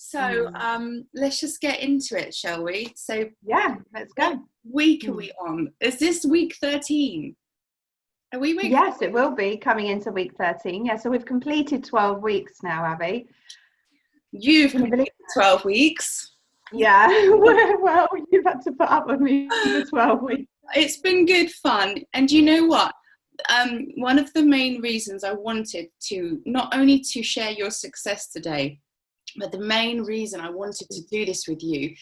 So let's just get into it, shall we? So yeah, let's go. What week are we on? Is this week 13? Are we week? Yes, it will be coming into week 13. Yeah, so we've completed 12 weeks now, Abby. You've completed 12 weeks. Yeah, well, you've had to put up with me for 12 weeks. It's been good fun. And you know what? One of the main reasons I wanted to, not only to share your success today, but the main reason I wanted to do this with you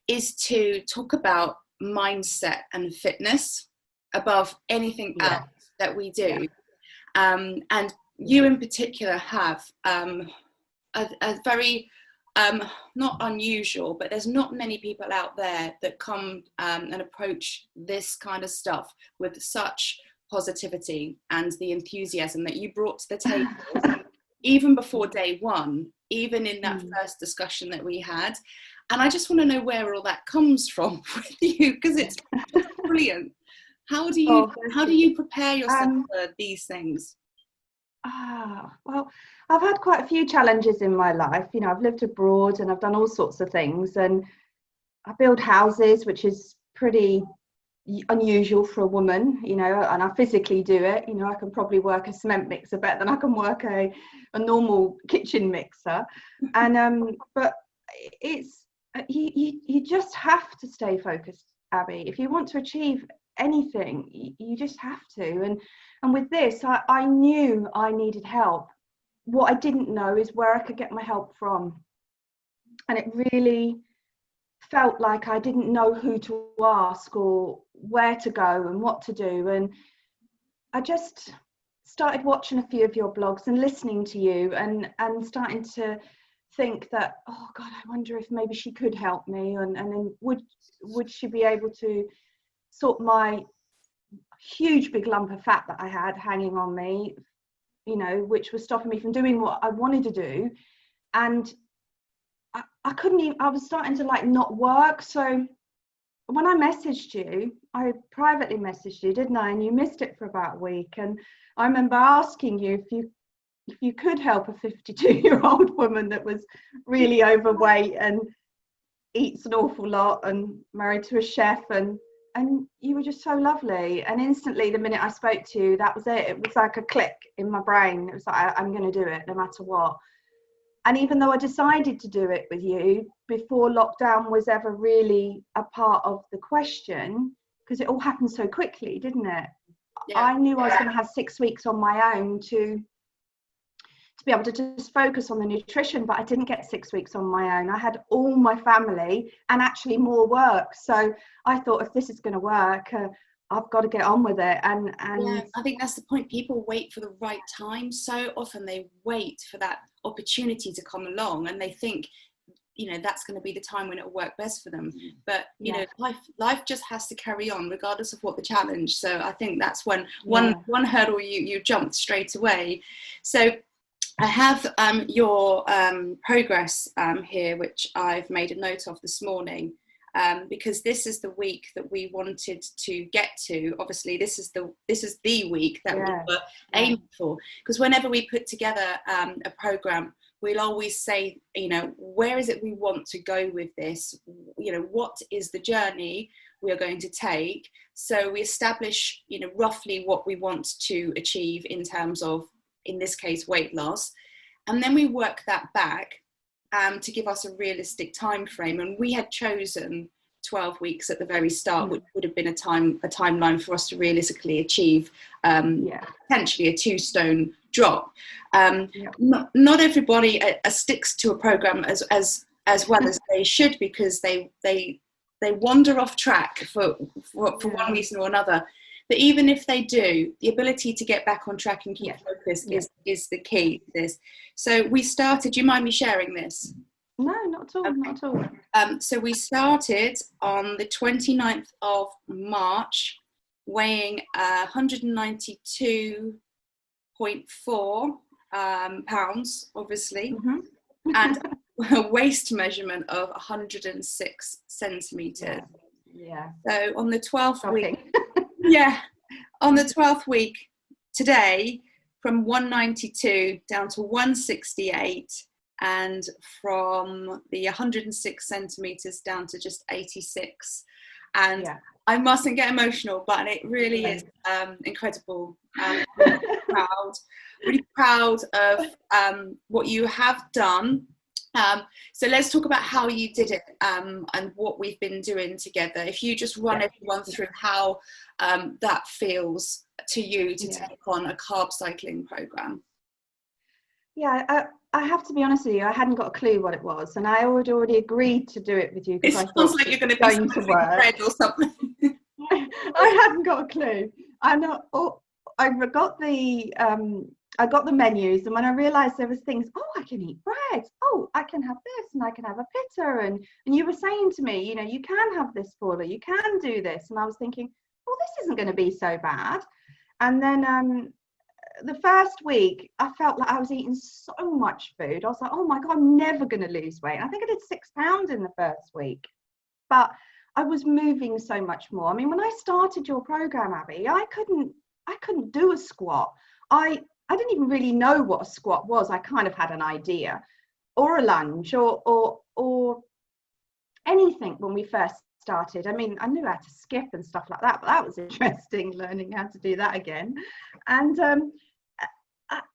is to talk about mindset and fitness above anything else that we do. And you in particular have a very not unusual, but there's not many people out there that come and approach this kind of stuff with such positivity and the enthusiasm that you brought to the table even before day one, even in that first discussion that we had. And I just want to know where all that comes from with you, because it's brilliant. How do you prepare yourself for these things? Well, I've had quite a few challenges in my life. You know, I've lived abroad and I've done all sorts of things, and I build houses, which is pretty unusual for a woman, you know, and I physically do it. You know, I can probably work a cement mixer better than I can work a normal kitchen mixer. And but it's you just have to stay focused, Abby. If you want to achieve anything, you just have to. And with this, I knew I needed help. What I didn't know is where I could get my help from. And it really felt like I didn't know who to ask or where to go and what to do. And I just started watching a few of your blogs and listening to you and starting to think that, oh God, I wonder if maybe she could help me. And then would she be able to sort my huge big lump of fat that I had hanging on me, you know, which was stopping me from doing what I wanted to do. And I couldn't even, I was starting to like not work. So when I messaged you, I privately messaged you, didn't I? And you missed it for about a week. And I remember asking you if you could help a 52-year-old woman that was really overweight and eats an awful lot and married to a chef, and you were just so lovely. And instantly, the minute I spoke to you, that was it. It was like a click in my brain. It was like, I'm going to do it no matter what. And even though I decided to do it with you before lockdown was ever really a part of the question, because it all happened so quickly, didn't it? Yeah. I knew I was going to have 6 weeks on my own to be able to just focus on the nutrition, but I didn't get 6 weeks on my own. I had all my family and actually more work. So I thought, if this is going to work, I've got to get on with it. And yeah, I think that's the point. People wait for the right time. So often they wait for that opportunity to come along, and they think, you know, that's going to be the time when it'll work best for them. But you know, life just has to carry on regardless of what the challenge. So I think that's when one hurdle you jumped straight away. So I have your progress here, which I've made a note of this morning, because this is the week that we wanted to get to. Obviously, this is the week that we were aiming for. Because whenever we put together a program, we'll always say, you know, where is it we want to go with this? You know, what is the journey we are going to take? So we establish, you know, roughly what we want to achieve in terms of, in this case, weight loss. And then we work that back to give us a realistic time frame. And we had chosen 12 weeks at the very start, which would have been a timeline for us to realistically achieve potentially a 2 stone drop. Not everybody sticks to a program as well as they should, because they wander off track for one reason or another. But even if they do, the ability to get back on track and keep focused is the key to this. So we started, do you mind me sharing this? No, not at all, okay. Not at all. So we started on the 29th of March, weighing 192.4 pounds, obviously, and a waist measurement of 106 centimetres. Yeah. So on the 12th week, on the 12th week, today, from 192 down to 168, and from the 106 centimeters down to just 86. And I mustn't get emotional, but it really is incredible. Really proud of what you have done. So let's talk about how you did it and what we've been doing together. If you just run everyone through how that feels to you to take on a carb cycling program. Yeah, I have to be honest with you, I hadn't got a clue what it was, and I had already agreed to do it with you because I thought sounds like you're going to be to work bread or something. I hadn't got a clue. I got the menus, and when I realised there was things, I can eat bread. I can have this, and I can have a pita, and you were saying to me, you can have this, Paula, you can do this, and I was thinking, this isn't going to be so bad. And then the first week, I felt like I was eating so much food. I was like, oh my God, I'm never going to lose weight. I think I did 6 pounds in the first week, but I was moving so much more. I mean, when I started your program, Abby, I couldn't do a squat. I didn't even really know what a squat was. I kind of had an idea, or a lunge, or anything when we first started. I mean, I knew how to skip and stuff like that, but that was interesting, learning how to do that again. And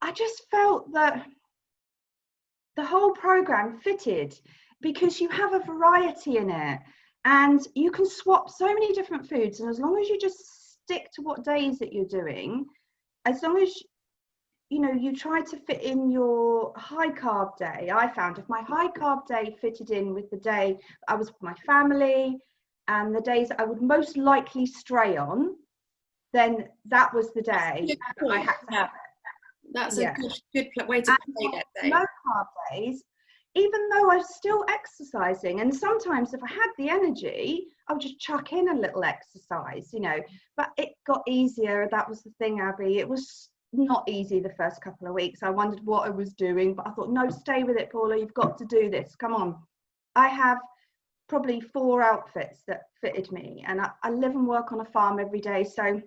I just felt that the whole program fitted because you have a variety in it, and you can swap so many different foods. And as long as you just stick to what days that you're doing, as long as you try to fit in your high carb day. I found if my high carb day fitted in with the day I was with my family and the days that I would most likely stray on, then that was the day I had to have it. That's a good way to play that day. Low carb days, even though I was still exercising, and sometimes if I had the energy, I would just chuck in a little exercise, but it got easier. That was the thing, Abby. It was not easy the first couple of weeks. I wondered what I was doing, but I thought, no, stay with it, Paula. You've got to do this. Come on. I have probably 4 outfits that fitted me, and I live and work on a farm every day, so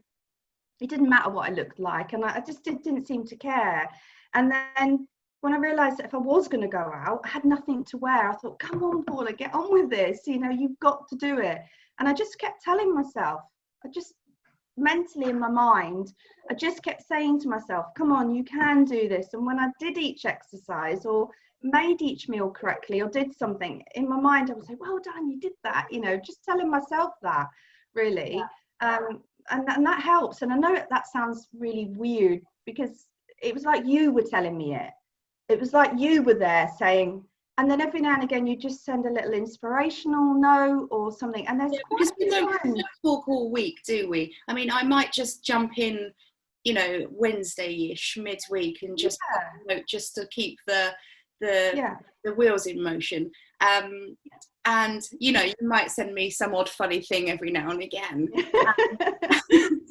it didn't matter what I looked like, and I just didn't seem to care. And then when I realized that if I was going to go out, I had nothing to wear, I thought, come on, Paula, get on with this. You've got to do it. And I just kept telling myself, mentally in my mind, I just kept saying to myself, come on, you can do this. And when I did each exercise or made each meal correctly or did something, in my mind I would say, well done, you did that, just telling myself that, really. And that helps. And I know that sounds really weird, because it was like you were telling me it. It was like you were there saying, and then every now and again you just send a little inspirational note or something. And there's because we don't talk all week, do we? I mean, I might just jump in, Wednesday-ish, midweek, and just just to keep the wheels in motion. And you might send me some odd funny thing every now and again,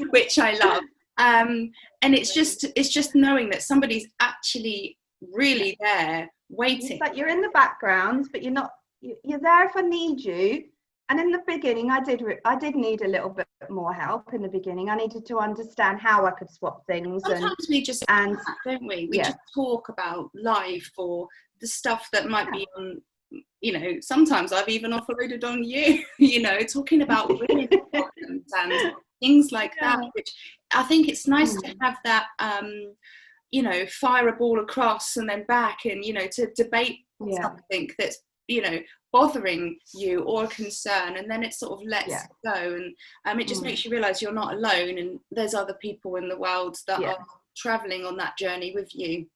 which I love. And it's just knowing that somebody's actually really there waiting. It's like you're in the background, but you're not. You're there if I need you. And in the beginning, I did need a little bit more help. In the beginning, I needed to understand how I could swap things. Sometimes we just don't we? We just talk about life or the stuff that might be on. Sometimes I've even offloaded on you. Talking about women problems and things like that. Which I think it's nice to have that. Fire a ball across and then back, and to debate something that's bothering you or a concern, and then it sort of lets it go, and it just makes you realize you're not alone, and there's other people in the world that are traveling on that journey with you.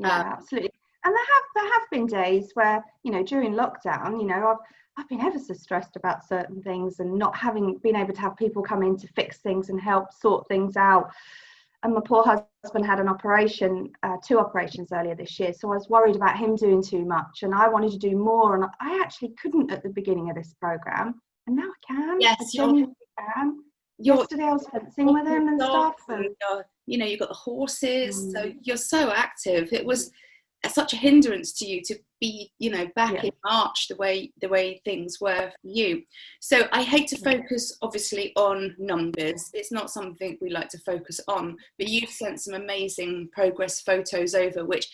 Absolutely. And there have been days where during lockdown, I've been ever so stressed about certain things, and not having been able to have people come in to fix things and help sort things out. And my poor husband had an operation, 2 operations earlier this year. So I was worried about him doing too much, and I wanted to do more. And I actually couldn't at the beginning of this program. And now I can. Yes, I genuinely can. Yesterday I was fencing with him and stuff. And you've got the horses. So you're so active. It was such a hindrance to you to be back in March the way things were for you. So I hate to focus obviously on numbers. It's not something we like to focus on, but you've sent some amazing progress photos over, which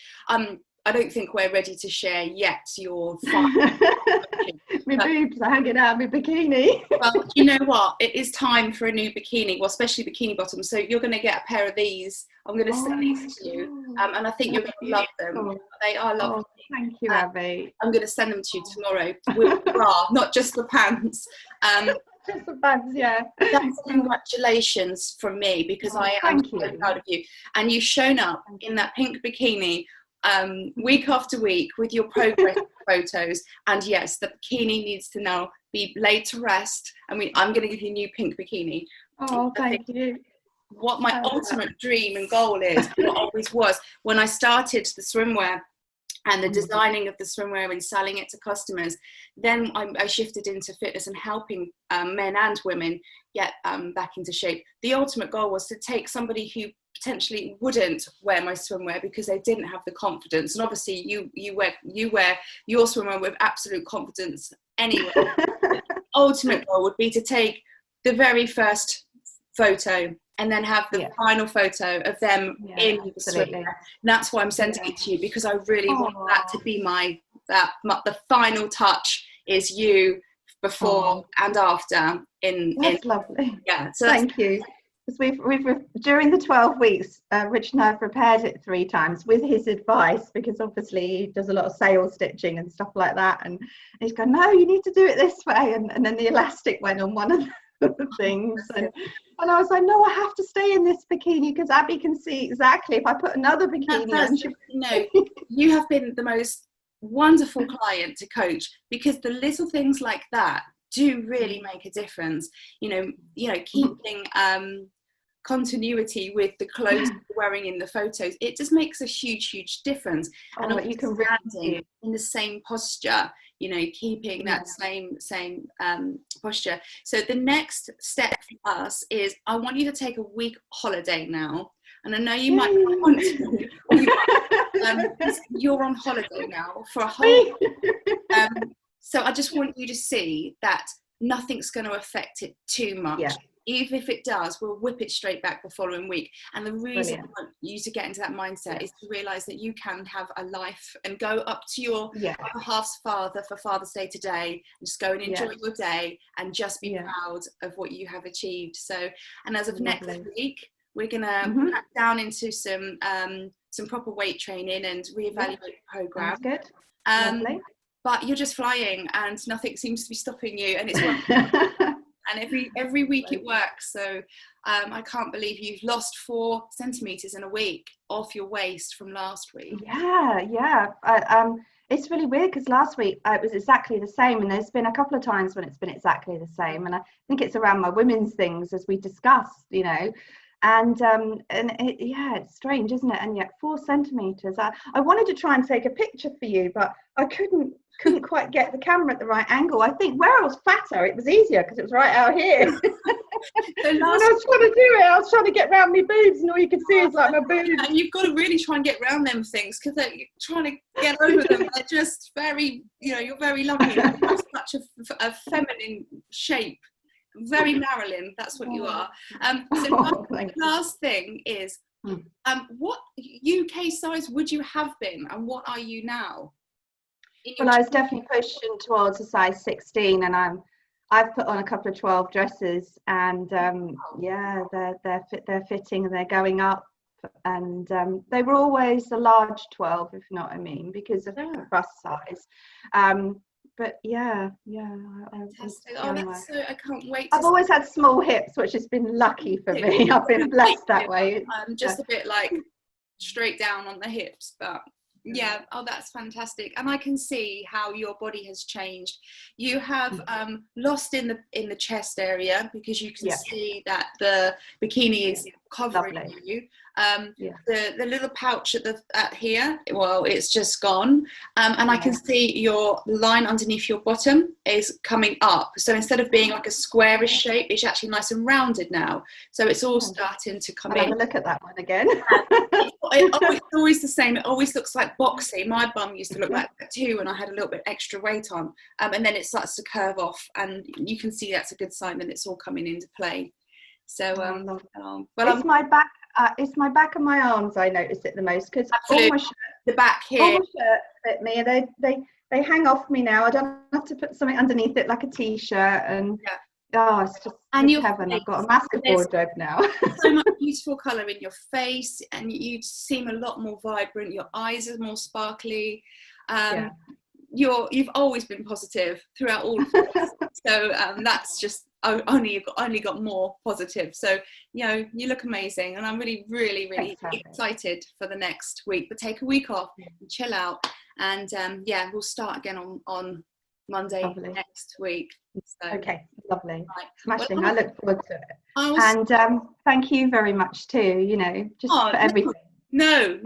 I don't think we're ready to share yet your final. My boobs are hanging out of my bikini. Well, you know what? It is time for a new bikini, well, especially bikini bottoms. So you're going to get a pair of these. I'm going to send these to you, and I think you're going to love them. They are lovely. Thank you, Abby. I'm going to send them to you tomorrow with the bra, not just the pants. Just the pants, yeah. That's congratulations from me, because I am so proud of you. And you've shown up in that pink bikini week after week with your progress photos. And yes, the bikini needs to now be laid to rest. I'm going to give you a new pink bikini. Oh, thank you. What my ultimate dream and goal is, what always was, when I started the swimwear and the designing of the swimwear and selling it to customers, then I shifted into fitness and helping men and women get back into shape. The ultimate goal was to take somebody who potentially wouldn't wear my swimwear because they didn't have the confidence, and obviously you wear your swimwear with absolute confidence anyway. Ultimate goal would be to take the very first photo and then have the final photo of them in the swimwear. That's why I'm sending it to you, because I really want that to be the final touch is you before and after. That's lovely. Yeah. So thank you. Because we've during the 12 weeks, Rich and I have repaired it 3 times with his advice, because obviously he does a lot of sale stitching and stuff like that, and he's going, no, you need to do it this way, and then the elastic went on one of the things, and I was like, no, I have to stay in this bikini because Abby can see exactly if I put another bikini on. You know, you have been the most wonderful client to coach, because the little things like that do really make a difference. You know, keeping continuity with the clothes you're wearing in the photos, it just makes a huge difference. And you can standing in the same posture, you know, keeping that same posture. So the next step for us is, I want you to take a week holiday now, and I know you might not want to, or you might, you're on holiday now for a whole so I just want you to see that nothing's going to affect it too much. Even if it does, we'll whip it straight back the following week. And the reason I want you to get into that mindset is to realise that you can have a life and go up to your other half's father for Father's Day today, and just go and enjoy your day and just be proud of what you have achieved. So, and as of next week, we're going to crack down into some proper weight training and reevaluate the programme. That's good. But you're just flying and nothing seems to be stopping you, and it's working. And every week it works. So I can't believe you've lost 4 centimeters in a week off your waist from last week. It's really weird, because last week it was exactly the same, and there's been a couple of times when it's been exactly the same, and I think it's around my women's things, as we discussed, you know. And it's strange, isn't it? And yet 4 centimeters. I wanted to try and take a picture for you, but I couldn't quite get the camera at the right angle. I think where I was fatter, it was easier because it was right out here. So when I was trying to do it, I was trying to get round my boobs, and all you could see is like my boobs. And you've got to really try and get round them things, because you're trying to get over them. They're just very, you're very lovely. You're such a feminine shape. Very Marilyn, that's what you are. The last thing is, what UK size would you have been, and what are you now? Well, I was definitely pushing towards a size 16, and I've put on a couple of 12 dresses, and they're fitting and they're going up, and they were always a large 12, if you know what I mean, because of the bust size. But I can't wait. I've always had small hips, which has been lucky for me. I've been blessed that way. Just a bit like straight down on the hips, but that's fantastic. And I can see how your body has changed. You have lost in the chest area, because you can see that the bikini is covering you. The little pouch at here, well, it's just gone, and I can see your line underneath your bottom is coming up. So instead of being like a squarish shape, it's actually nice and rounded now. So it's all starting to come in. Have a look at that one again. It's always the same. It always looks like boxy. My bum used to look like that too when I had a little bit extra weight on, and then it starts to curve off, and you can see that's a good sign that it's all coming into play. So it's my back. it's my back and my arms I notice it the most, because the back all here. my shirts fit me, and they hang off me now. I don't have to put something underneath it like a t-shirt, and it's just heaven. I've got a massive wardrobe now. So much beautiful colour in your face, and you seem a lot more vibrant. Your eyes are more sparkly. You've always been positive throughout all of this. So that's just only got more positive. So you look amazing, and I'm really, really, really excited for the next week. But take a week off and chill out, and we'll start again on Monday next week. So, okay, lovely, right. smashing. I look forward to it. And thank you very much too. Just for everything. No,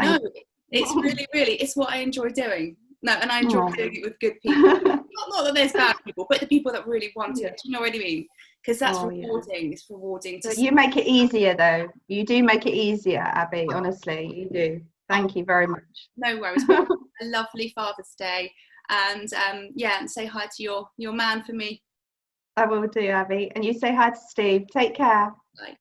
it's really, really, it's what I enjoy doing. No, and I enjoy doing it with good people. not that there's bad people, but the people that really want it. Do you know what I mean? Because that's rewarding. Yeah. It's rewarding. You make it easier, though. You do make it easier, Abby. Honestly, you do. Thank you very much. No worries. Well, a lovely Father's Day, and and say hi to your man for me. I will do, Abby. And you say hi to Steve. Take care. Bye.